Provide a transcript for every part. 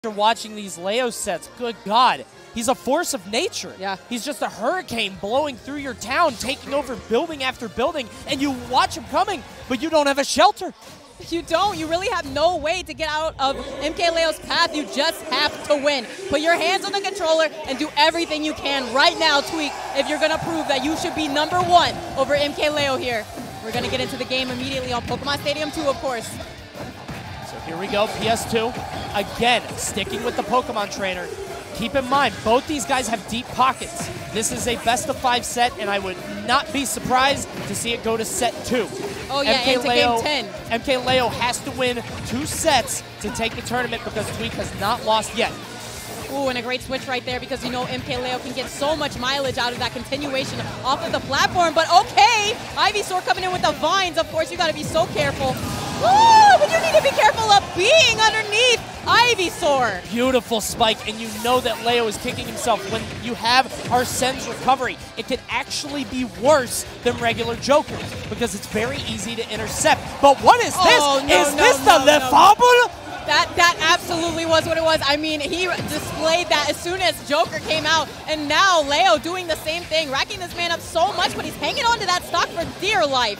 After watching these Leo sets, good God, he's a force of nature. Yeah. He's just a hurricane blowing through your town, taking over building after building, and you watch him coming, but you don't have a shelter. You don't. You really have no way to get out of MkLeo's path. You just have to win. Put your hands on the controller and do everything you can right now, Tweek, if you're going to prove that you should be #1 over MkLeo here. We're going to get into the game immediately on Pokemon Stadium 2, of course. So here we go, PS2. Again, sticking with the Pokemon trainer. Keep in mind, both these guys have deep pockets. This is a best-of-5 set, and I would not be surprised to see it go to set 2. Oh, yeah, into game 10. MkLeo has to win 2 sets to take the tournament because Tweek has not lost yet. Ooh, and a great switch right there because you know MkLeo can get so much mileage out of that continuation off of the platform. But okay, Ivysaur coming in with the vines. Of course, you got to be so careful. Ooh, but you need to be careful of being underneath Ivysaur. Beautiful spike, and you know that Leo is kicking himself. When you have Arsene's recovery, it can actually be worse than regular Jokers because it's very easy to intercept. But what is this? Is this the Lefable? That absolutely was what it was. I mean, he displayed that as soon as Joker came out, and now Leo doing the same thing, racking this man up so much, but he's hanging on to that stock for dear life.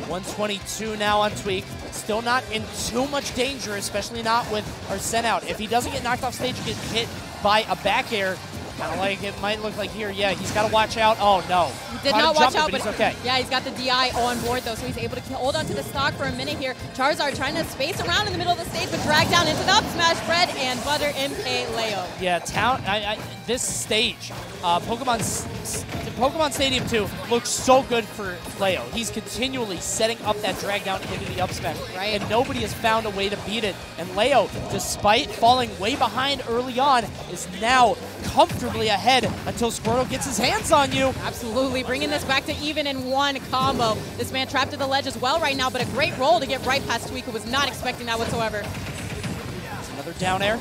122 now on Tweek. Still not in too much danger, especially not with Arsene out. If he doesn't get knocked off stage, get hit by a back air, kind of like it might look like here. Yeah, he's got to watch out. Oh, no. He did not watch out, but he's okay. Yeah, he's got the DI on board, though, so he's able to hold on to the stock for a minute here. Charizard trying to space around in the middle of the stage, but drag down into the up smash bread and butter MkLeo. Yeah, this stage, Pokemon Stadium 2 looks so good for Leo. He's continually setting up that drag down into the up smash, right? And nobody has found a way to beat it. And Leo, despite falling way behind early on, is now comfortably ahead until Squirtle gets his hands on you. Absolutely, bringing this back to even in 1 combo. This man trapped to the ledge as well right now, but a great roll to get right past Tweek, who was not expecting that whatsoever. It's another down air.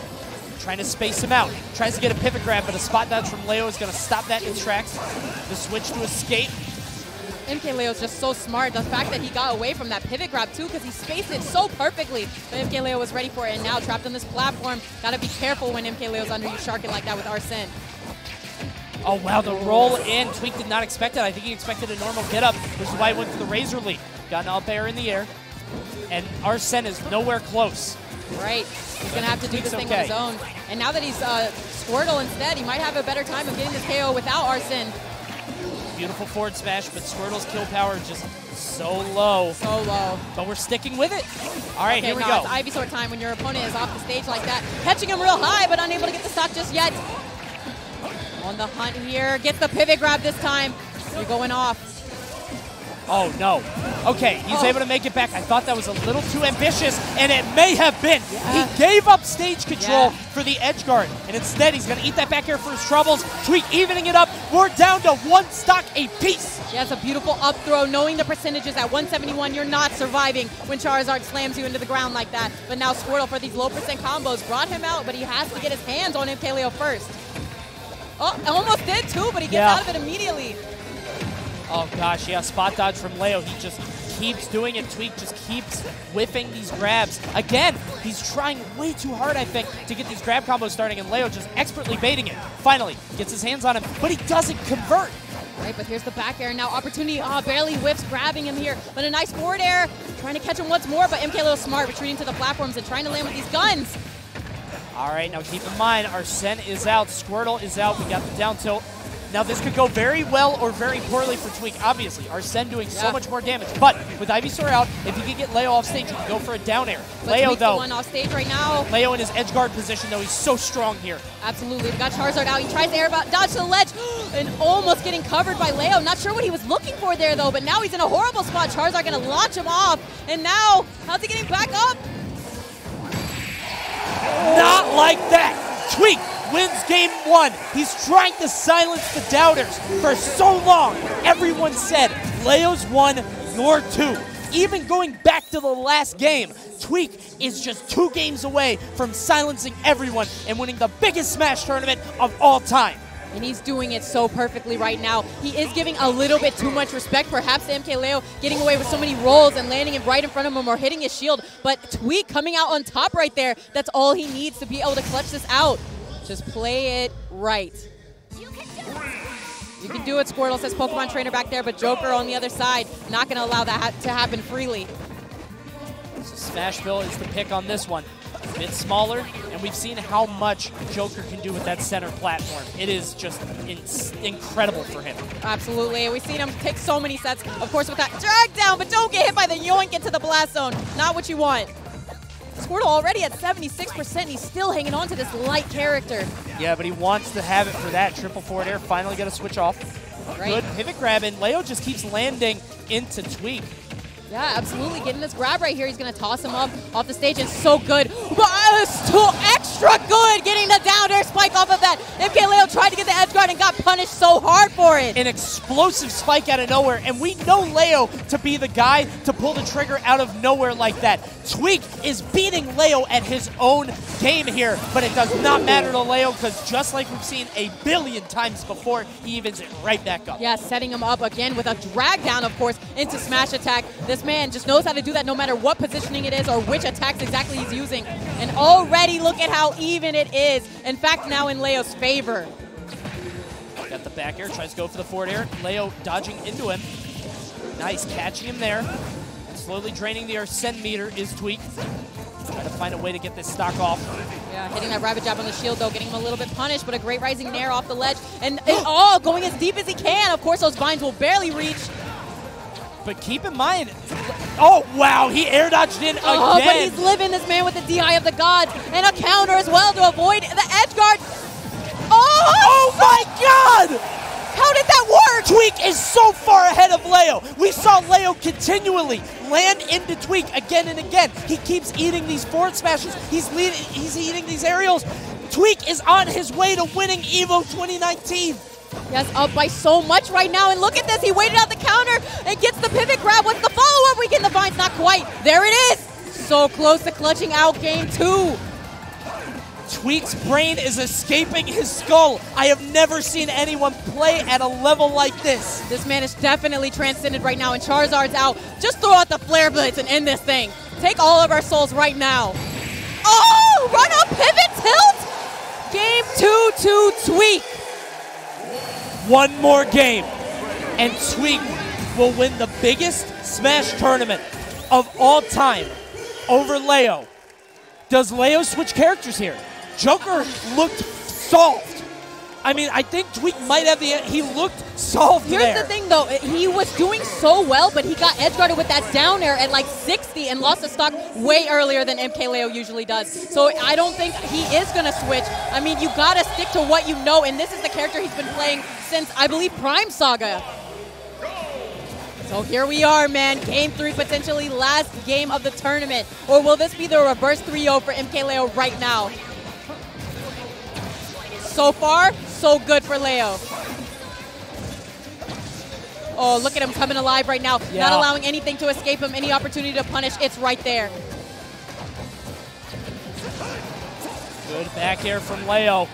Trying to space him out. Tries to get a pivot grab, but a spot dodge from Leo is going to stop that in tracks. The switch to escape. MkLeo's just so smart. The fact that he got away from that pivot grab, too, because he spaced it so perfectly. But MkLeo was ready for it, and now trapped on this platform. Got to be careful when MkLeo's under you shark it like that with Arsene. Oh, wow, the roll in. Tweek did not expect it. I think he expected a normal get-up, which is why he went for the Razor Leap. Got an up air in the air, and Arsene is nowhere close. Right. He's going to have to do this thing on his own. And now that he's Squirtle instead, he might have a better time of getting this KO without Arsene. Beautiful forward smash, but Squirtle's kill power is just so low. So low. But we're sticking with it. All right, here we go. It's Ivysaur time when your opponent is off the stage like that. Catching him real high, but unable to get the stock just yet. On the hunt here. Gets the pivot grab this time. You're going off. Oh, no. Okay, he's able to make it back. I thought that was a little too ambitious, and it may have been. Yeah. He gave up stage control for the edge guard, and instead he's going to eat that back air for his troubles. Tweek evening it up. We're down to 1 stock apiece. Yeah, it's a beautiful up throw. Knowing the percentages at 171, you're not surviving when Charizard slams you into the ground like that. But now Squirtle, for these low percent combos, brought him out, but he has to get his hands on MkLeo first. Oh, almost did too, but he gets out of it immediately. Oh gosh, yeah, spot dodge from Leo. He just keeps doing it. Tweek just keeps whiffing these grabs. Again, he's trying way too hard, I think, to get these grab combos starting, and Leo just expertly baiting it. Finally, gets his hands on him, but he doesn't convert. Right, but here's the back air. Now opportunity, barely whiffs, grabbing him here. But a nice forward air, trying to catch him once more, but MkLeo smart, retreating to the platforms and trying to land with these guns. All right, now keep in mind, Arsene is out, Squirtle is out. We got the down tilt. Now this could go very well or very poorly for Tweek. Obviously, Arsene doing so much more damage. But with Ivysaur out, if he can get Leo off stage, he can go for a down air. But Leo, Tweek's though, the one off stage right now. Leo in his edge guard position, though, he's so strong here. Absolutely. We've got Charizard out. He tries to air dodge to the ledge and almost getting covered by Leo. Not sure what he was looking for there, though, but now he's in a horrible spot. Charizard going to launch him off. And now, how's he getting back up? Not like that. Tweek wins game 1. He's trying to silence the doubters for so long. Everyone said, Leo's 1, you're 2. Even going back to the last game, Tweek is just 2 games away from silencing everyone and winning the biggest Smash tournament of all time. And he's doing it so perfectly right now. He is giving a little bit too much respect, perhaps to MkLeo, getting away with so many rolls and landing it right in front of him or hitting his shield. But Tweek coming out on top right there, that's all he needs to be able to clutch this out. Just play it right. You can do it, Squirtle, says Pokemon Trainer back there, but Joker on the other side, not going to allow that to happen freely. So Smashville is the pick on this one. A bit smaller, and we've seen how much Joker can do with that center platform. It is just incredible for him. Absolutely. We've seen him take so many sets, of course, with that drag down, but don't get hit by the yoink into the blast zone. Not what you want. Squirtle already at 76%. He's still hanging on to this light character. Yeah, but he wants to have it for that. Triple forward air, finally got to switch off. Right. Good pivot grab, and Leo just keeps landing into Tweek. Yeah, absolutely. Getting this grab right here. He's going to toss him up off the stage. It's so good. But still extra good getting the down air spike off of that. MkLeo tried to get the edge guard and got punished so hard for it. An explosive spike out of nowhere. And we know Leo to be the guy to pull the trigger out of nowhere like that. Tweek is beating Leo at his own game here. But it does not matter to Leo because just like we've seen a billion times before, he evens it right back up. Yeah, setting him up again with a drag down, of course, into smash attack. This man just knows how to do that no matter what positioning it is or which attacks exactly he's using. And already look at how even it is. In fact, now in Leo's favor. Got the back air, tries to go for the forward air. Leo dodging into him. Nice, catching him there. And slowly draining the Arsene meter is Tweek. Trying to find a way to get this stock off. Yeah, hitting that rabbit jab on the shield, though, getting him a little bit punished, but a great rising nair off the ledge. And oh, going as deep as he can. Of course, those vines will barely reach. But keep in mind, oh wow, he air dodged in again. Oh, but he's living, this man, with the DI of the gods and a counter as well to avoid the edge guard. Oh my God! How did that work? Tweek is so far ahead of Leo. We saw Leo continually land into Tweek again and again. He keeps eating these forward smashes. He's eating these aerials. Tweek is on his way to winning EVO 2019. Yes, up by so much right now, and look at this. He waited out the counter and gets the pivot grab. What's the follow-up? We get the vines, not quite. There it is. So close to clutching out game 2. Tweek's brain is escaping his skull. I have never seen anyone play at a level like this. This man is definitely transcended right now, and Charizard's out. Just throw out the Flare Blitz and end this thing. Take all of our souls right now. Oh, run up pivot tilt. Game 2 to Tweek. One more game, and Tweek will win the biggest Smash tournament of all time over Leo. Does Leo switch characters here? Joker looked solved. I mean, I think Tweek might have he looked solved Here's there. the thing, though. He was doing so well, but he got edge guarded with that down air at like 60 and lost the stock way earlier than MkLeo usually does. So I don't think he is going to switch. I mean, you got to stick to what you know, and this is the character he's been playing since, I believe, Prime Saga. So here we are, man. Game 3, potentially last game of the tournament. Or will this be the reverse 3-0 for MkLeo right now? So far, so good for Leo. Oh, look at him coming alive right now. Yeah. Not allowing anything to escape him, any opportunity to punish. It's right there. Good back air from Leo.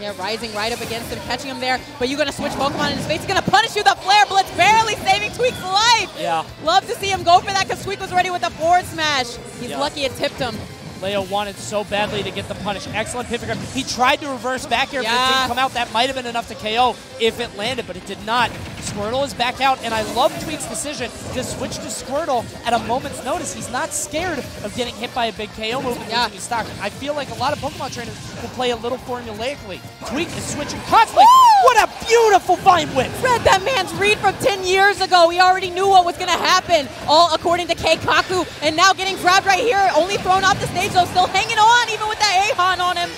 Yeah, rising right up against him, catching him there. But you're going to switch Pokemon in his face. He's going to punish you. The Flare Blitz barely saving Tweek's life. Yeah. Love to see him go for that because Tweek was ready with the forward smash. He's lucky it tipped him. Leo wanted so badly to get the punish. Excellent pivot grab. He tried to reverse back air, but it didn't come out. That might have been enough to KO if it landed, but it did not. Squirtle is back out, and I love Tweek's decision to switch to Squirtle at a moment's notice. He's not scared of getting hit by a big KO move and losing his stock. I feel like a lot of Pokemon trainers will play a little formulaically. Tweek is switching constantly. Woo! What a beautiful vine whip. Read that man's read from 10 years ago. He already knew what was going to happen, all according to Keikaku. And now getting grabbed right here, only thrown off the stage, though, still hanging on, even with that A-Han on him.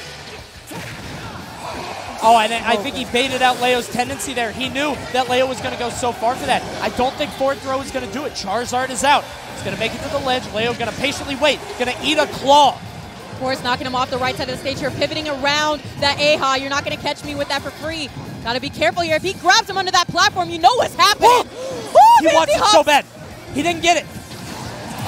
Oh, and I think he baited out Leo's tendency there. He knew that Leo was going to go so far for that. I don't think forward throw is going to do it. Charizard is out. He's going to make it to the ledge. Leo going to patiently wait. Going to eat a claw. Of course, knocking him off the right side of the stage here, pivoting around that A-Ha. You're not going to catch me with that for free. Got to be careful here. If he grabs him under that platform, you know what's happening. He wants it so bad. He didn't get it.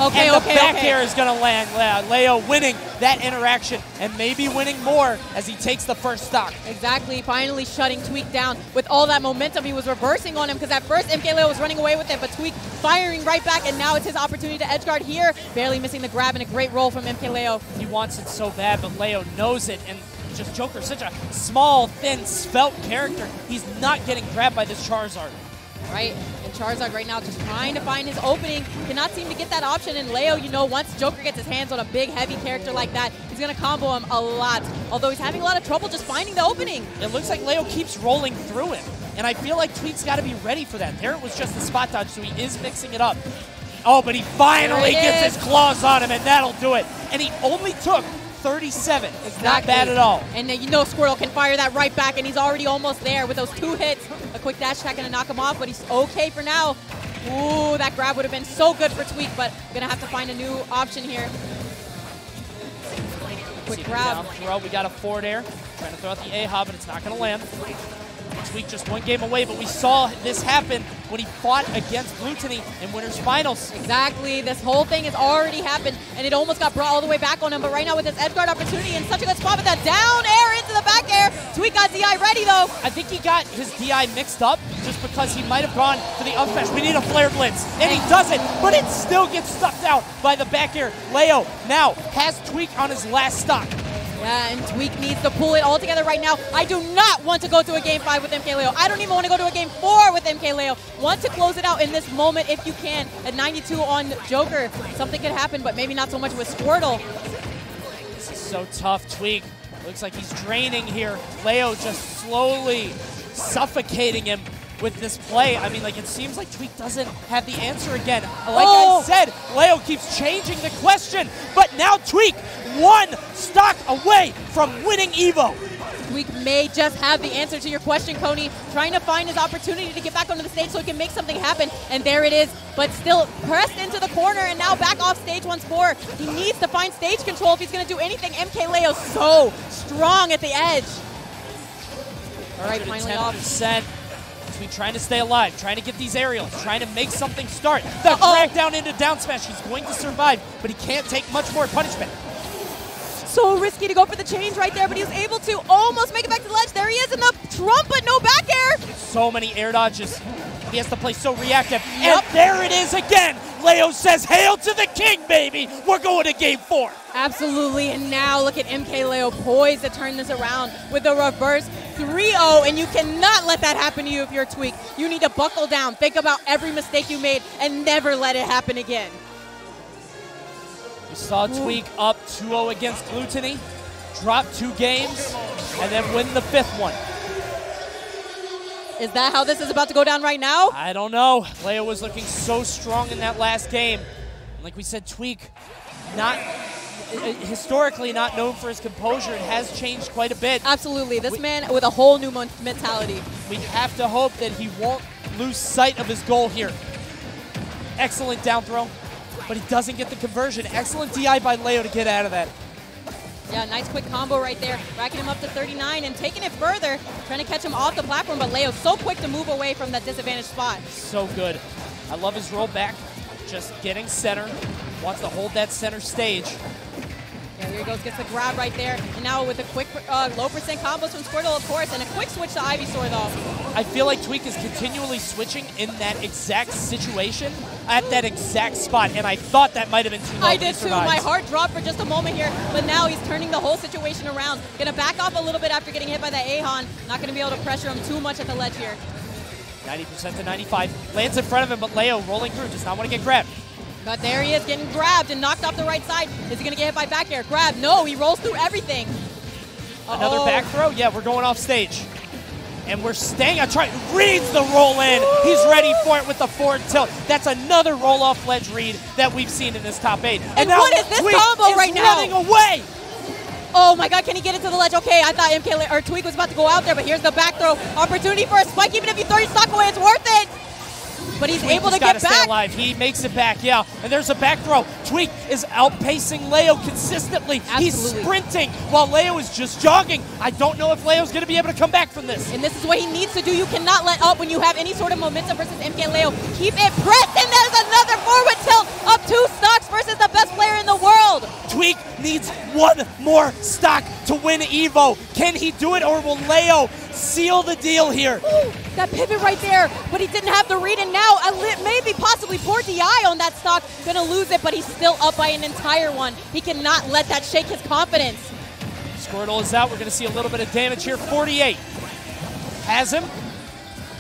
Okay, and the back air is going to land. Leo winning that interaction and maybe winning more as he takes the first stock. Exactly, finally shutting Tweek down with all that momentum. He was reversing on him because at first MkLeo was running away with it, but Tweek firing right back, and now it's his opportunity to edge guard here. Barely missing the grab and a great roll from MkLeo. He wants it so bad, but Leo knows it, and just Joker's such a small, thin, svelte character. He's not getting grabbed by this Charizard. Right, and Charizard right now just trying to find his opening, cannot seem to get that option, and Leo, you know, once Joker gets his hands on a big, heavy character like that, he's going to combo him a lot, although he's having a lot of trouble just finding the opening. It looks like Leo keeps rolling through him, and I feel like Tweek's got to be ready for that. There it was just the spot dodge, so he is mixing it up. Oh, but he finally gets his claws on him, and that'll do it. And he only took 37. It's not bad at all. And you know Squirtle can fire that right back, and he's already almost there with those 2 hits. A quick dash attack gonna knock him off, but he's okay for now. Ooh, that grab would have been so good for Tweek, but gonna have to find a new option here. Quick grab. Throw. We got a forward air. Trying to throw out the A-Hob, but it's not gonna land. Tweek just 1 game away, but we saw this happen when he fought against Blutany in Winners Finals. Exactly. This whole thing has already happened, and it almost got brought all the way back on him, but right now with this edge guard opportunity in such a good spot with that down air into the back air, Tweek got DI ready, though. I think he got his DI mixed up just because he might have gone for the up smash. We need a flare blitz, and he does it, but it still gets stuffed out by the back air. Leo now has Tweek on his last stock. Yeah, and Tweek needs to pull it all together right now. I do not want to go to a Game 5 with MkLeo. I don't even want to go to a Game 4 with MkLeo. Want to close it out in this moment if you can. At 92 on Joker, something could happen, but maybe not so much with Squirtle. This is so tough. Tweek looks like he's draining here. Leo just slowly suffocating him with this play. I mean, like, it seems like Tweek doesn't have the answer again. Like I said, Leo keeps changing the question, but now Tweek 1 stock away from winning EVO. Tweek may just have the answer to your question, Coney. Trying to find his opportunity to get back onto the stage so he can make something happen, and there it is. But still pressed into the corner and now back off stage once more. He needs to find stage control if he's going to do anything. MkLeo so strong at the edge. All right, finally off. Tweek trying to stay alive, trying to get these aerials, trying to make something start. The drag down into down smash. He's going to survive, but he can't take much more punishment. So risky to go for the change right there, but he was able to almost make it back to the ledge. There he is in the trump, but no back air. So many air dodges. He has to play so reactive. And there it is again. Leo says, hail to the king, baby. We're going to Game 4. Absolutely, and now look at MkLeo poised to turn this around with a reverse 3-0, and you cannot let that happen to you if you're Tweek. You need to buckle down, think about every mistake you made, and never let it happen again. We saw Tweek up 2-0 against Blutany, drop 2 games, and then win the 5th one. Is that how this is about to go down right now? I don't know. Leo was looking so strong in that last game. And like we said, Tweek, historically not known for his composure. It has changed quite a bit. Absolutely. This man with a whole new mentality. We have to hope that he won't lose sight of his goal here. Excellent down throw, but he doesn't get the conversion. Excellent DI by Leo to get out of that. Yeah, nice quick combo right there. Racking him up to 39 and taking it further. Trying to catch him off the platform, but Leo's so quick to move away from that disadvantaged spot. So good. I love his roll back. Just getting center. Wants to hold that center stage. Yeah, here he goes, gets the grab right there. And now with a quick low percent combos from Squirtle, of course, and a quick switch to Ivysaur, though. I feel like Tweek is continually switching in that exact situation at that exact spot, and I thought that might have been too low. I did too. My heart dropped for just a moment here, but now he's turning the whole situation around. Gonna back off a little bit after getting hit by that Ahon. Not gonna be able to pressure him too much at the ledge here. 90% to 95. Lands in front of him, but Leo rolling through, does not want to get grabbed. But there he is, getting grabbed and knocked off the right side. Is he going to get hit by back air? Grab. No, he rolls through everything. Another back throw? Yeah, we're going off stage. And we're staying. Reads the roll in. He's ready for it with the forward tilt. That's another roll-off ledge read that we've seen in this top 8. And now what is this combo right now? Running away. Oh my God, can he get it to the ledge? Okay, I thought Tweek was about to go out there, but here's the back throw. Opportunity for a spike. Even if you throw your stock away, it's worth it. But he's able to get back. Stay alive. He makes it back, yeah. And there's a back throw. Tweek is outpacing Leo consistently. Absolutely. He's sprinting while Leo is just jogging. I don't know if Leo's going to be able to come back from this. And this is what he needs to do. You cannot let up when you have any sort of momentum versus MkLeo. Keep it pressed, and there's another forward tilt up 2 stocks versus the best player in the world. Tweek needs one more stock to win EVO. Can he do it, or will Leo seal the deal here? Ooh, that pivot right there, but he didn't have the read, and now maybe possibly poor DI on that stock. Gonna lose it, but he's still up by an entire one. He cannot let that shake his confidence. Squirtle is out. We're gonna see a little bit of damage here. 48. Has him.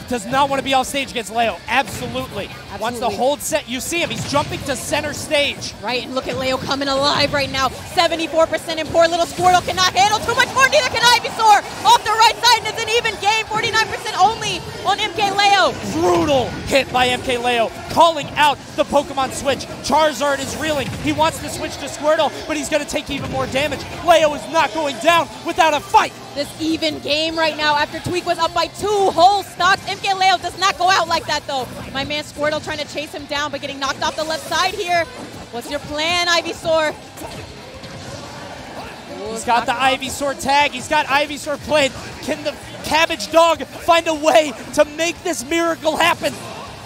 Does not want to be off stage against Leo. Absolutely. Wants to hold set. You see him. He's jumping to center stage. Right, and look at Leo coming alive right now. 74%, and poor little Squirtle cannot handle too much more. Neither can Ivysaur. Off the right side, and it's an even game. 49% only on MkLeo. Brutal hit by MkLeo. Calling out the Pokemon switch. Charizard is reeling. He wants to switch to Squirtle, but he's going to take even more damage. Leo is not going down without a fight. This even game right now after Tweek was up by 2 whole stocks. MkLeo does not go out like that, though. My man Squirtle trying to chase him down, but getting knocked off the left side here. What's your plan, Ivysaur? He's got the Ivysaur tag. He's got Ivysaur played. Can the Cabbage Dog find a way to make this miracle happen?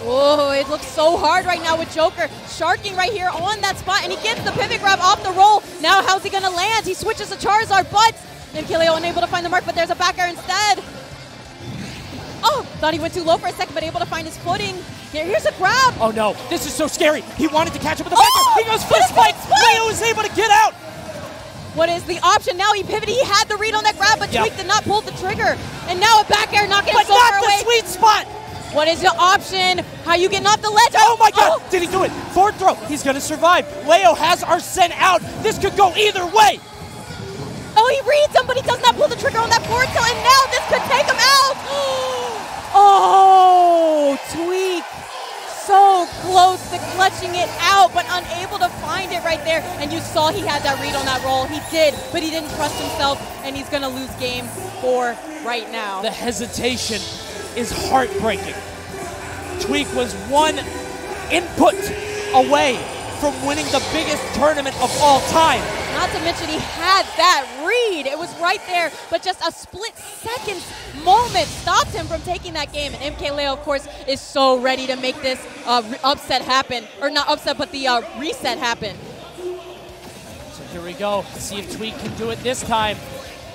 Oh, it looks so hard right now with Joker sharking right here on that spot, and he gets the pivot grab off the roll. Now how's he gonna land? He switches to Charizard, but MkLeo unable to find the mark, but there's a back air instead. Oh, thought he went too low for a second, but able to find his footing. Here's a grab. Oh no, this is so scary. He wanted to catch up with the back air. He goes fist fight. Leo is able to get out. What is the option now? He pivoted. He had the read on that grab, but Tweek did not pull the trigger. And now a back air knocking him so far away. But not the sweet spot. What is the option? How you getting off the ledge? Oh my god, did he do it? Forward throw, he's gonna survive. Leo has Arsene out. This could go either way. Oh, he reads him, but he does not pull the trigger on that forward throw, and now this could take him out. Oh, Tweek. So close to clutching it out, but unable to find it right there. And you saw he had that read on that roll. He did, but he didn't trust himself, and he's gonna lose game 4 right now. The hesitation is heartbreaking. Tweek was one input away from winning the biggest tournament of all time. Not to mention he had that read. It was right there, but just a split-second moment stopped him from taking that game. And MkLeo, of course, is so ready to make this upset happen. Or not upset, but the reset happen. So here we go. See if Tweek can do it this time.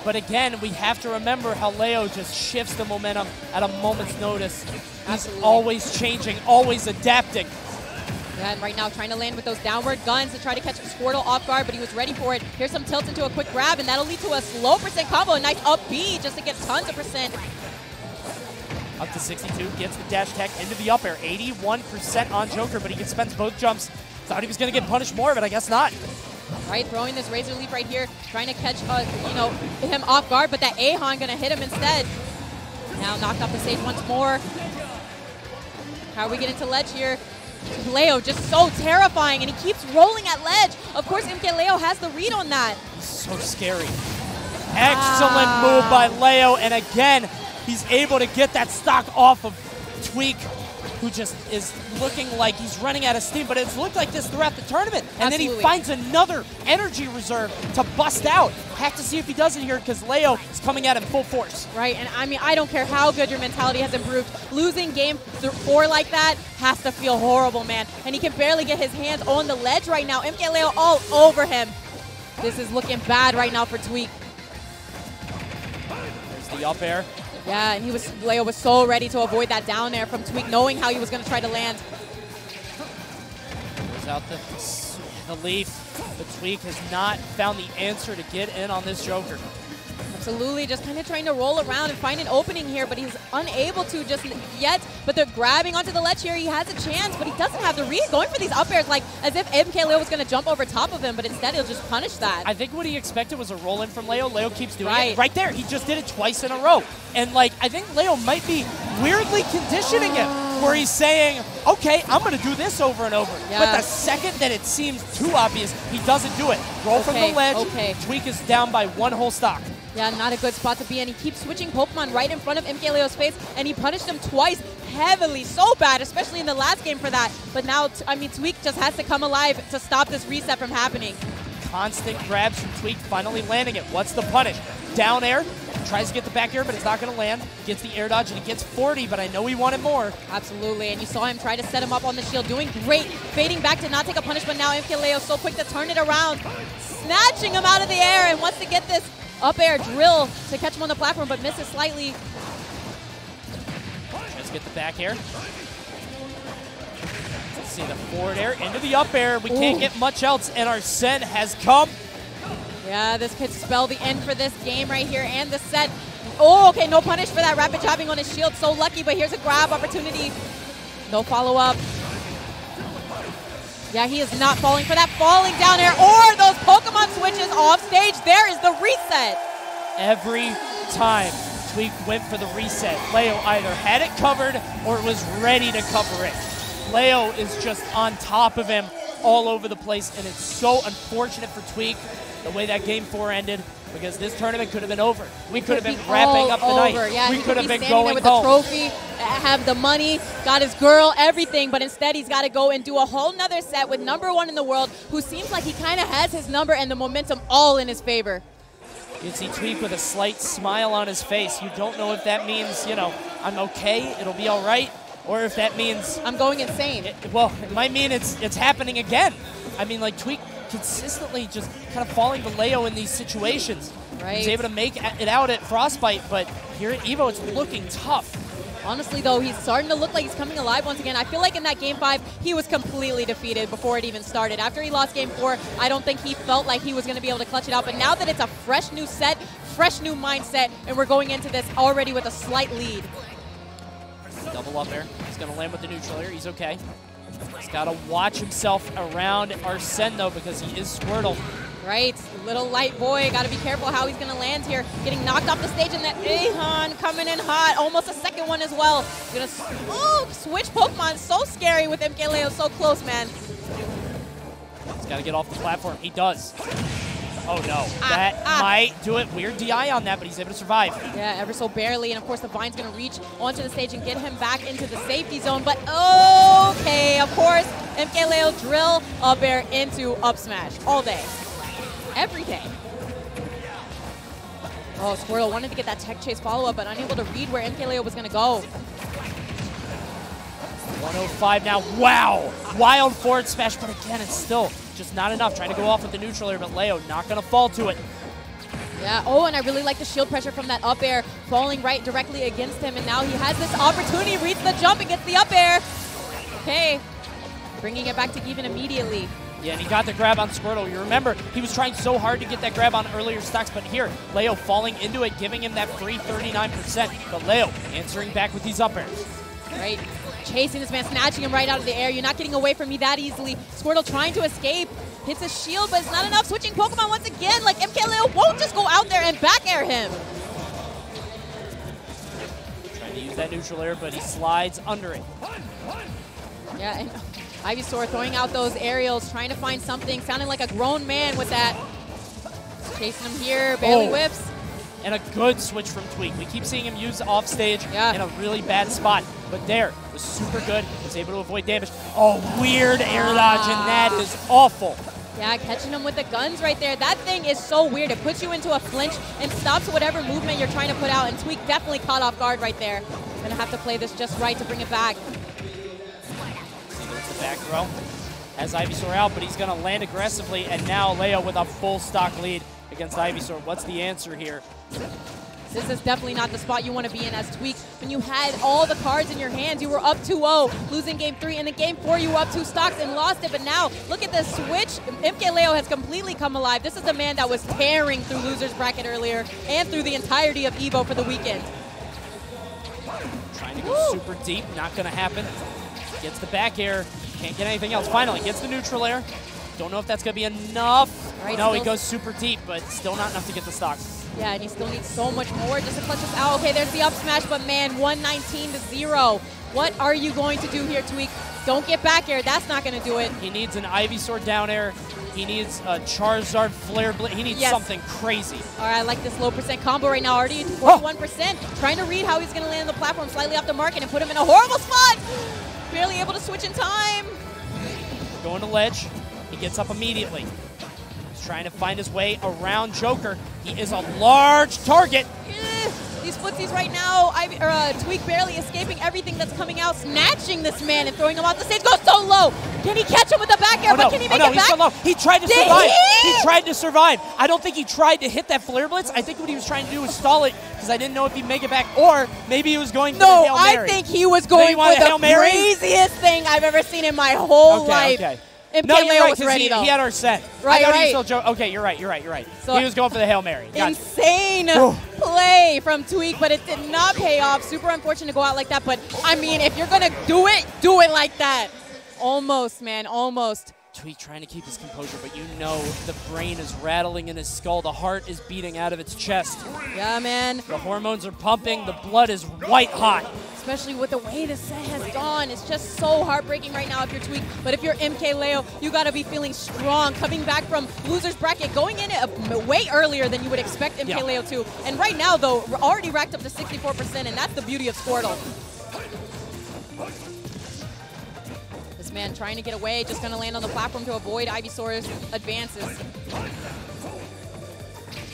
But again, we have to remember how Leo just shifts the momentum at a moment's notice. He's always changing, always adapting. Yeah, and right now trying to land with those downward guns to try to catch Squirtle off guard, but he was ready for it. Here's some tilt into a quick grab, and that'll lead to a slow percent combo. A nice up B just to get tons of percent. Up to 62, gets the dash tech into the up air. 81% on Joker, but he spends both jumps. Thought he was going to get punished more, but I guess not. Right, throwing this Razor Leaf right here, trying to catch him off guard, but that Ahan going to hit him instead. Now knocked off the stage once more. How are we getting to ledge here? Leo just so terrifying, and he keeps rolling at ledge. Of course, MkLeo has the read on that. So scary. Excellent move by Leo, and again, he's able to get that stock off of Tweek, who just is looking like he's running out of steam, but it's looked like this throughout the tournament. And then he finds another energy reserve to bust out. Have to see if he does it here, because Leo is coming at him full force. Right, and I mean, I don't care how good your mentality has improved. Losing game 4 like that has to feel horrible, man. And he can barely get his hands on the ledge right now. MkLeo all over him. This is looking bad right now for Tweek. There's the up air. Yeah, and Leo was so ready to avoid that down air from Tweek, knowing how he was going to try to land. Goes out the leaf, but Tweek has not found the answer to get in on this Joker. Absolutely, just kind of trying to roll around and find an opening here, but he's unable to just yet. But they're grabbing onto the ledge here. He has a chance, but he doesn't have the read. Going for these up airs, like as if MkLeo was going to jump over top of him, but instead he'll just punish that. I think what he expected was a roll in from Leo. Leo keeps doing it. Right there, he just did it twice in a row. And like, I think Leo might be weirdly conditioning him, where he's saying, okay, I'm going to do this over and over. Yeah. But the second that it seems too obvious, he doesn't do it. Roll from the ledge. Tweek is down by 1 whole stock. Yeah, not a good spot to be in. He keeps switching Pokemon right in front of MkLeo's face, and he punished him twice heavily, so bad, especially in the last game for that. But now, I mean, Tweek just has to come alive to stop this reset from happening. Constant grabs from Tweek, finally landing it. What's the punish? Down air, Tries to get the back air, but it's not going to land. Gets the air dodge, and he gets 40, but I know he wanted more. Absolutely, and you saw him try to set him up on the shield, doing great. Fading back to not take a punish, but now MkLeo so quick to turn it around. Snatching him out of the air and wants to get this up air drill to catch him on the platform, but misses slightly. Tries to get the back air. Let's see the forward air into the up air. We can't get much else, and our set has come. Yeah, this could spell the end for this game right here and the set. Oh, okay, no punish for that rapid jabbing on his shield. So lucky, but here's a grab opportunity. No follow-up. Yeah, he is not falling for that falling down air or those Pokemon switches off stage. There is the reset. Every time Tweek went for the reset, Leo either had it covered or was ready to cover it. Leo is just on top of him all over the place, and it's so unfortunate for Tweek the way that Game 4 ended, because this tournament could have been over. We could have been wrapping up the night. Yeah, we could have been going with home. The trophy, have the money, got his girl, everything, but instead he's got to go and do a whole nother set with #1 in the world, who seems like he kind of has his number and the momentum all in his favor. You can see Tweek with a slight smile on his face. You don't know if that means, you know, I'm okay, it'll be all right, or if that means I'm going insane. Well, it might mean it's happening again. I mean, like, Tweek consistently just kind of falling to Leo in these situations. Right. He's able to make it out at Frostbite, but here at EVO, it's looking tough. Honestly, though, he's starting to look like he's coming alive once again. I feel like in that Game 5, he was completely defeated before it even started. After he lost Game 4, I don't think he felt like he was going to be able to clutch it out. But now that it's a fresh new set, fresh new mindset, and we're going into this already with a slight lead. Double up there. He's going to land with the neutral air. He's okay. He's got to watch himself around Arsene, though, because he is Squirtle. Right, little light boy, got to be careful how he's going to land here. Getting knocked off the stage, and that Ahan coming in hot, almost a second one as well. Going to switch Pokemon, so scary with MkLeo, so close, man. He's got to get off the platform. He does. Oh no, that might do it. Weird DI on that, but he's able to survive. Yeah, ever so barely, and of course the Vine's going to reach onto the stage and get him back into the safety zone, but okay, of course, MkLeo drill up air into up smash all day. Every day. Oh, Squirtle wanted to get that tech chase follow-up, but unable to read where MkLeo was going to go. 105 now. Wow. Wild forward smash, but again, it's still just not enough. Trying to go off with the neutral air, but Leo not going to fall to it. Yeah, oh, and I really like the shield pressure from that up air falling right directly against him, and now he has this opportunity, reads the jump and gets the up air. Okay, bringing it back to even immediately. Yeah, and he got the grab on Squirtle. You remember, he was trying so hard to get that grab on earlier stocks, but here, Leo falling into it, giving him that free 39%. But Leo answering back with these up airs. Right, chasing this man, snatching him right out of the air. You're not getting away from me that easily. Squirtle trying to escape. Hits his shield, but it's not enough. Switching Pokemon once again. Like, MkLeo won't just go out there and back air him. Trying to use that neutral air, but he slides under it. Yeah, and Ivysaur throwing out those aerials, trying to find something, sounding like a grown man with that. Chasing him here, barely whips. And a good switch from Tweek. We keep seeing him use off stage in a really bad spot, but there was super good. Was able to avoid damage. Oh, weird air dodge, and that is awful. Yeah, catching him with the guns right there. That thing is so weird. It puts you into a flinch and stops whatever movement you're trying to put out, and Tweek definitely caught off guard right there. Gonna have to play this just right to bring it back. See, there's the back throw. Has Ivysaur out, but he's gonna land aggressively, and now Leo with a full stock lead against Ivysaur. What's the answer here? This is definitely not the spot you want to be in as Tweek. When you had all the cards in your hands, you were up 2-0, losing Game 3, and in Game 4 you were up 2 stocks and lost it. But now, look at this switch. MkLeo has completely come alive. This is a man that was tearing through loser's bracket earlier and through the entirety of EVO for the weekend. Trying to go super deep, not going to happen. Gets the back air, can't get anything else. Finally, gets the neutral air. Don't know if that's going to be enough. Right, no, he goes super deep, but still not enough to get the stocks. Yeah, and he still needs so much more just to clutch this out. Okay, there's the up smash, but man, 119-0. What are you going to do here, Tweek? Don't get back air. That's not going to do it. He needs an Ivysaur down air. He needs a Charizard Flare Blade. He needs something crazy. All right, I like this low percent combo right now. Already 41%. Trying to read how he's going to land on the platform slightly off the market and put him in a horrible spot. Barely able to switch in time. Going to ledge. He gets up immediately. Trying to find his way around Joker. He is a large target. These footsies right now, Tweek barely escaping everything that's coming out, snatching this man and throwing him off the stage. Goes so low. Can he catch him with the back air? But can he make it back? He's so low. He tried to survive. He tried to survive. I don't think he tried to hit that flare blitz. I think what he was trying to do was stall it because I didn't know if he'd make it back, or maybe he was going for the Hail Mary. I think he was going for the craziest thing I've ever seen in my whole life. Okay. MkLeo was ready, though. He had our set. Right. Okay, you're right. So he was going for the Hail Mary. Gotcha. Insane play from Tweek, but it did not pay off. Super unfortunate to go out like that, but I mean, if you're going to do it like that. Almost, man, almost. Tweek trying to keep his composure, but you know the brain is rattling in his skull. The heart is beating out of its chest. Yeah, man. The hormones are pumping. The blood is white hot. Especially with the way the set has gone. It's just so heartbreaking right now if you're Tweek. But if you're MkLeo, you got to be feeling strong. Coming back from loser's bracket, going in it way earlier than you would expect MkLeo to. And right now, though, we're already racked up to 64%, and that's the beauty of Squirtle. This man trying to get away, just going to land on the platform to avoid Ivysaur's advances.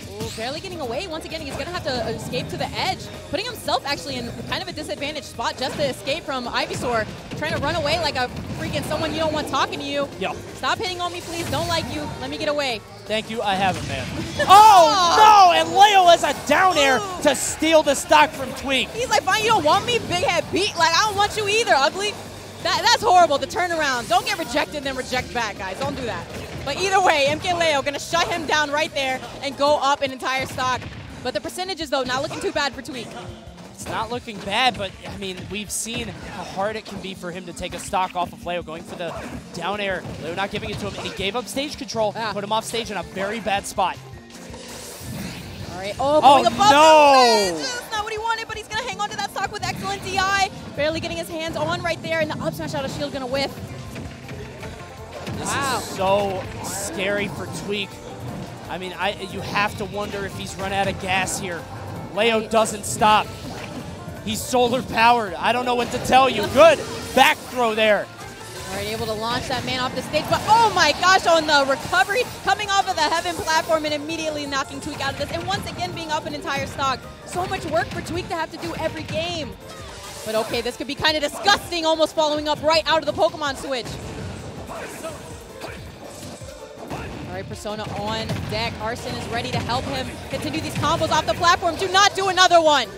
Ooh, barely getting away. Once again, he's going to have to escape to the edge, putting himself actually in kind of a disadvantaged spot just to escape from Ivysaur. Trying to run away like a freaking someone you don't want talking to you. Yo. Stop hitting on me, please. Don't like you. Let me get away. Thank you. I haven't, man. Oh, no! And Leo has a down air to steal the stock from Tweek. He's like, fine, you don't want me? Big head beat. Like, I don't want you either, ugly. That's horrible, the turnaround. Don't get rejected, then reject back, guys. Don't do that. But either way, MkLeo going to shut him down right there and go up an entire stock. But the percentages, though, not looking too bad for Tweek. It's not looking bad, but, I mean, we've seen how hard it can be for him to take a stock off of Leo, going for the down air. Leo not giving it to him, and he gave up stage control, put him off stage in a very bad spot. All right. Oh, going above no! That's not what he wanted, but he's going to hang on to that stock with excellent DI. Barely getting his hands on right there, and the up smash out of shield going to whiff. This is so scary for Tweek. I mean, you have to wonder if he's run out of gas here. Leo doesn't stop. He's solar powered. I don't know what to tell you. Good back throw there. All right, able to launch that man off the stage, but oh my gosh, on the recovery, coming off of the Heaven platform and immediately knocking Tweek out of this, and once again being up an entire stock. So much work for Tweek to have to do every game. But okay, this could be kind of disgusting, almost following up right out of the Pokemon switch. All right, Persona on deck. Arsene is ready to help him continue these combos off the platform. Do not do another one.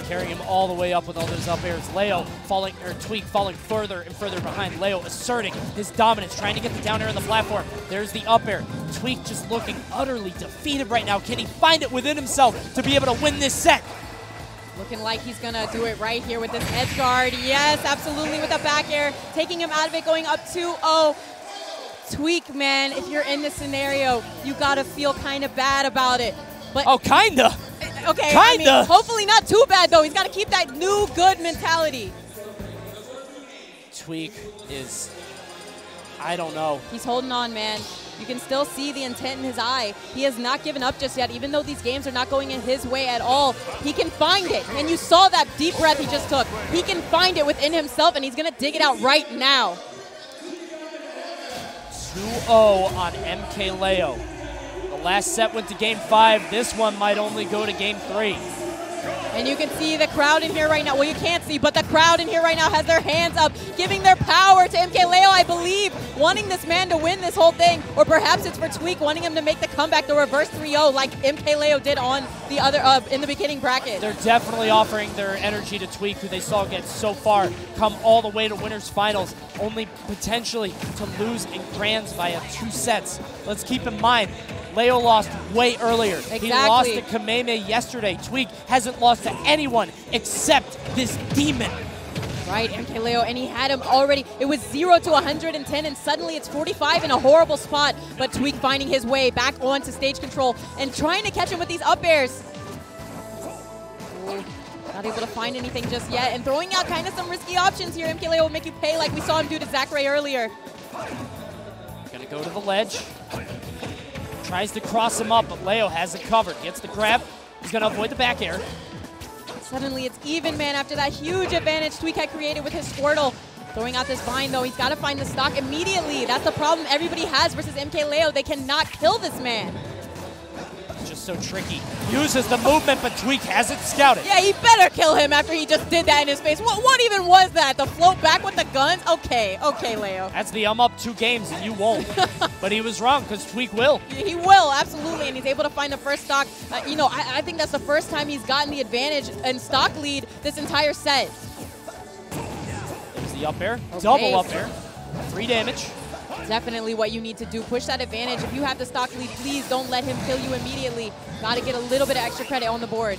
Carrying him all the way up with all those up airs. Leo falling, or Tweek falling further and further behind. Leo asserting his dominance, trying to get the down air on the platform. There's the up air. Tweek just looking utterly defeated right now. Can he find it within himself to be able to win this set? Looking like he's going to do it right here with this edge guard. Yes, absolutely, with the back air. Taking him out of it, going up 2-0. Tweek, man, if you're in this scenario, you got to feel kind of bad about it. But kinda. Okay, kinda. I mean, hopefully not too bad, though. He's got to keep that new good mentality. Tweek is, I don't know. He's holding on, man. You can still see the intent in his eye. He has not given up just yet. Even though these games are not going in his way at all, he can find it. And you saw that deep breath he just took. He can find it within himself, and he's going to dig it out right now. 2-0 on MkLeo. The last set went to game 5. This one might only go to game 3. And you can see the crowd in here right now. Well, you can't see, but the crowd in here right now has their hands up, giving their power to MkLeo, I believe, wanting this man to win this whole thing. Or perhaps it's for Tweek, wanting him to make the comeback, the reverse 3-0 like MkLeo did on the other in the beginning bracket. They're definitely offering their energy to Tweek, who they saw get so far come all the way to winners finals, only potentially to lose in grands via 2 sets. Let's keep in mind, Leo lost way earlier. Exactly. He lost to Kameme yesterday. Tweek hasn't lost to anyone except this demon. Right, MkLeo, and he had him already. It was 0 to 110, and suddenly it's 45 in a horrible spot. But Tweek finding his way back onto stage control and trying to catch him with these up airs. Ooh, not able to find anything just yet, and throwing out kind of some risky options here. MkLeo will make you pay like we saw him do to Zachary earlier. Gonna go to the ledge. Tries to cross him up, but Leo has it covered. Gets the grab. He's going to avoid the back air. Suddenly it's even, man, after that huge advantage Tweek had created with his Squirtle. Throwing out this vine, though. He's got to find the stock immediately. That's the problem everybody has versus MkLeo. They cannot kill this man. just so tricky. Uses the movement, but Tweek has it scouted. Yeah, he better kill him after he just did that in his face. What even was that? The float back with the guns? Okay, Leo. That's the I'm up 2 games and you won't. But he was wrong because Tweek will. He will, absolutely, and he's able to find the first stock. You know, I think that's the first time he's gotten the advantage and stock lead this entire set. There's the up air, double up air, 3 damage. Definitely what you need to do. Push that advantage. If you have the stock lead, please don't let him kill you immediately. Got to get a little bit of extra credit on the board.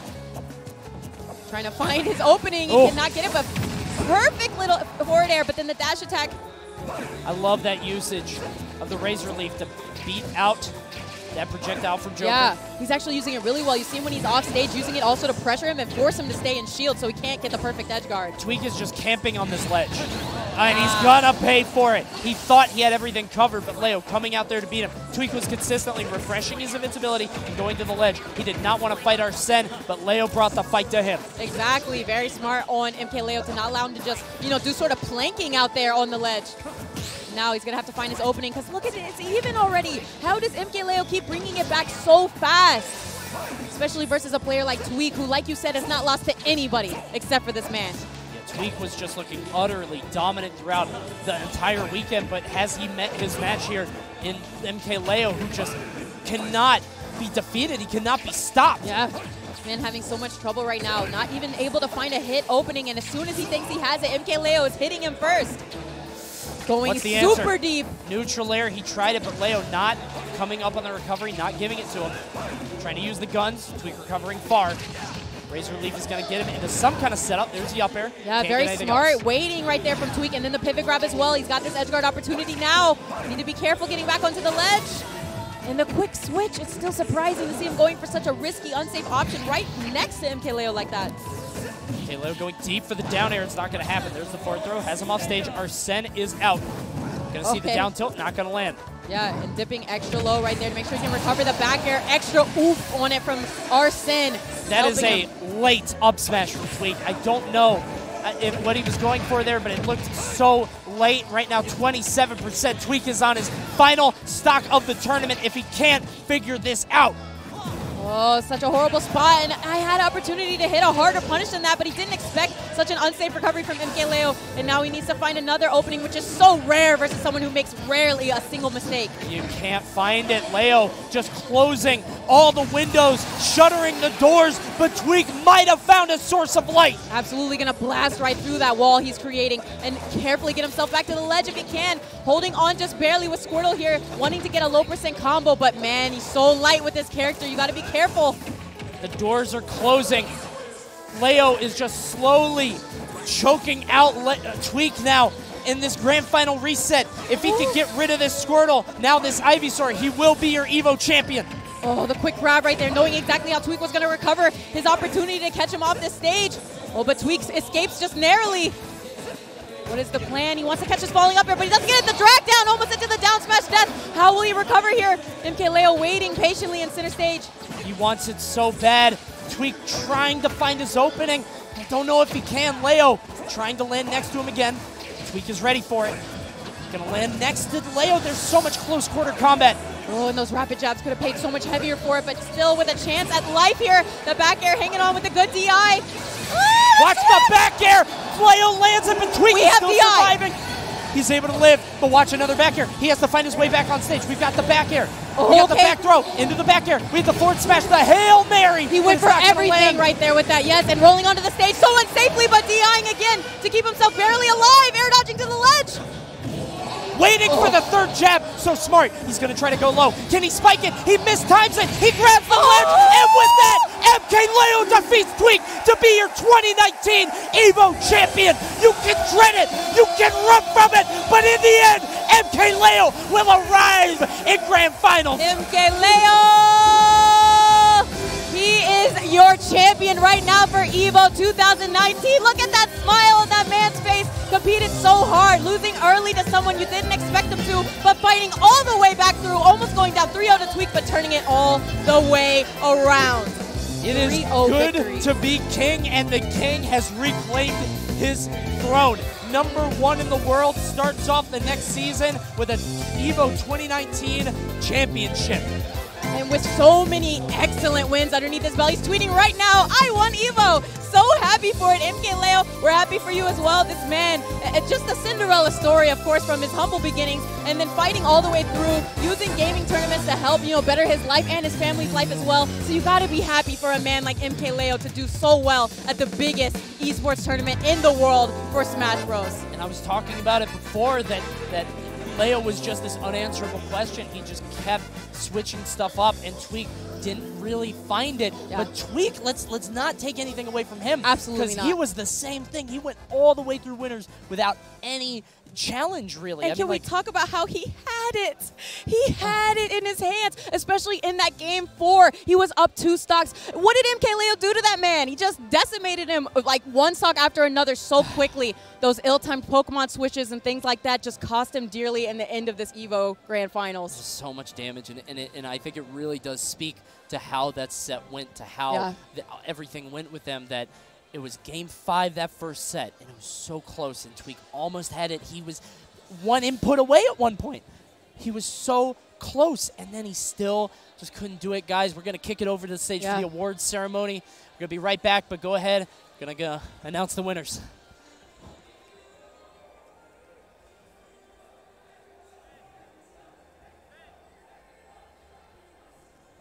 Trying to find his opening. He cannot get it, but perfect little forward air, but then the dash attack. I love that usage of the Razor Leaf to beat out that projectile from Joker. Yeah, he's actually using it really well. You see him when he's off stage, using it also to pressure him and force him to stay in shield so he can't get the perfect edge guard. Tweek is just camping on this ledge. And he's gonna pay for it. He thought he had everything covered, but Leo coming out there to beat him. Tweek was consistently refreshing his invincibility and going to the ledge. He did not want to fight Arsene, but Leo brought the fight to him. Exactly, very smart on MkLeo to not allow him to just, you know, do sort of planking out there on the ledge. Now he's gonna have to find his opening, because look at it, it's even already. How does MkLeo keep bringing it back so fast? Especially versus a player like Tweek, who, like you said, has not lost to anybody except for this man. Tweek was just looking utterly dominant throughout the entire weekend, but has he met his match here in MkLeo, who just cannot be defeated, he cannot be stopped. Yeah, man having so much trouble right now, not even able to find a hit opening, and as soon as he thinks he has it, MkLeo is hitting him first. Going super deep. Neutral air, he tried it, but Leo not coming up on the recovery, not giving it to him. Trying to use the guns, Tweek recovering far. Razor Leaf is going to get him into some kind of setup. There's the up air. Yeah, very smart. Waiting right there from Tweek, and then the pivot grab as well. He's got this edge guard opportunity now. Need to be careful getting back onto the ledge. And the quick switch, it's still surprising to see him going for such a risky, unsafe option right next to MkLeo like that. MkLeo going deep for the down air. It's not going to happen. There's the forward throw. Has him off stage. Arsene is out. Going to see the down tilt. Not going to land. Yeah, and dipping extra low right there to make sure he can recover the back air. Extra oof on it from Arsene. That is a late up smash from Tweek. I don't know what he was going for there, but it looked so late. Right now, 27%. Tweek is on his final stock of the tournament if he can't figure this out. Oh, such a horrible spot, and I had an opportunity to hit a harder punish than that, but he didn't expect such an unsafe recovery from MkLeo, and now he needs to find another opening, which is so rare versus someone who makes rarely a single mistake. You can't find it. Leo just closing all the windows, shuttering the doors, but Tweek might have found a source of light. Absolutely going to blast right through that wall he's creating and carefully get himself back to the ledge if he can. Holding on just barely with Squirtle here, wanting to get a low % combo, but man, he's so light with this character. You got to be careful. The doors are closing. Leo is just slowly choking out Tweek now in this grand final reset. If he could get rid of this Squirtle, now this Ivysaur, he will be your EVO champion. Oh, the quick grab right there, knowing exactly how Tweek was going to recover his opportunity to catch him off this stage. Oh, but Tweek escapes just narrowly. What is the plan? He wants to catch us falling up here, but he doesn't get it. The drag down, almost into the down smash death. How will he recover here? MkLeo waiting patiently in center stage. He wants it so bad. Tweek trying to find his opening. I don't know if he can. Leo trying to land next to him again. Tweek is ready for it. Gonna land next to Leo. There's so much close quarter combat. Oh, and those rapid jabs could have paid so much heavier for it, but still with a chance at life here. The back air hanging on with a good DI. Watch the back air. Leo lands it, but Tweek is still surviving. He's able to live, but watch another back air. He has to find his way back on stage. We've got the back air. Oh, we got the back throw into the back air. We have the forward smash, the Hail Mary. He went for everything right there with that, yes, and rolling onto the stage so unsafely, but DIing again to keep himself barely alive, air dodging to the ledge. Waiting for the third jab. So smart. He's going to try to go low. Can he spike it? He mistimes it. He grabs the ledge. And with that, MkLeo defeats Tweek to be your 2019 EVO champion. You can dread it. You can run from it. But in the end, MkLeo will arrive in grand finals. MkLeo! He is your champion right now for EVO 2019. Look at that smile on that man's face. Competed so hard, losing early to someone you didn't expect him to, but fighting all the way back through, almost going down 3-0 to Tweek, but turning it all the way around. It is good to be king, and the king has reclaimed his throne. #1 in the world starts off the next season with an EVO 2019 championship. And with so many excellent wins underneath his belt, he's tweeting right now, I won EVO. So happy for it. MkLeo, we're happy for you as well. This man, it's just a Cinderella story, of course, from his humble beginnings, and then fighting all the way through, using gaming tournaments to help, better his life and his family's life as well. So you got to be happy for a man like MkLeo to do so well at the biggest esports tournament in the world for Smash Bros. And I was talking about it before that Leo was just this unanswerable question. He just kept switching stuff up, and Tweek didn't really find it. Yeah. But Tweek, let's not take anything away from him. Absolutely not. not. Because he was the same thing. He went all the way through winners without any challenge, really. And can we talk about how he had it? He had it in his hands, especially in that game 4. He was up 2 stocks. What did MkLeo do to that man? He just decimated him like one stock after another so quickly. Those ill-timed Pokemon switches and things like that just cost him dearly in the end of this EVO Grand Finals. So much damage, and I think it really does speak to how that set went, to how everything went with them, that it was game 5, that first set, and it was so close, and Tweek almost had it. He was one input away at one point. He was so close, and then he still just couldn't do it. Guys, we're going to kick it over to the stage for the awards ceremony. We're going to be right back, but go ahead. We're going to announce the winners.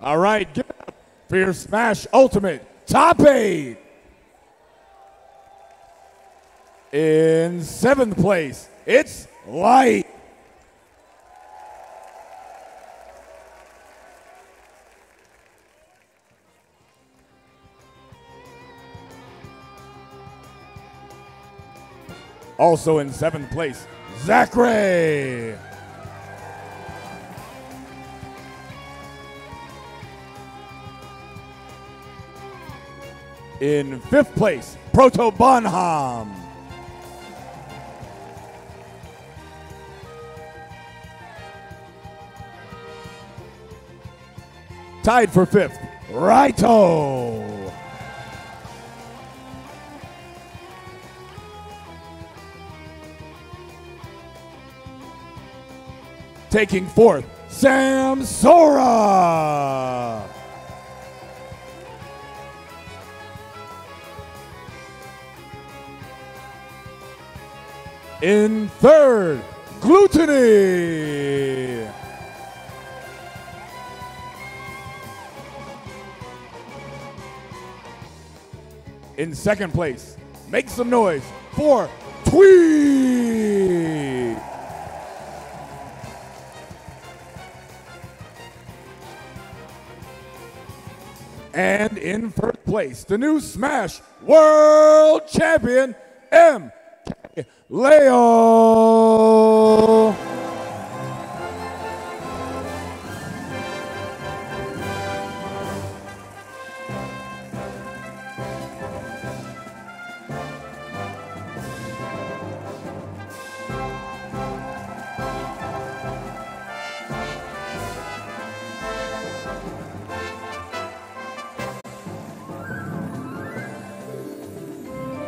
All right, give it up for your Smash Ultimate Top 8. In 7th place, it's Light. Also in 7th place, Zachary. In 5th place, Proto Bonham. Tied for 5th, Raito. Taking 4th, Sam Sora. In 3rd, Gluttony. In 2nd place, make some noise for Tweek. And in 1st place, the new Smash World Champion, MkLeo.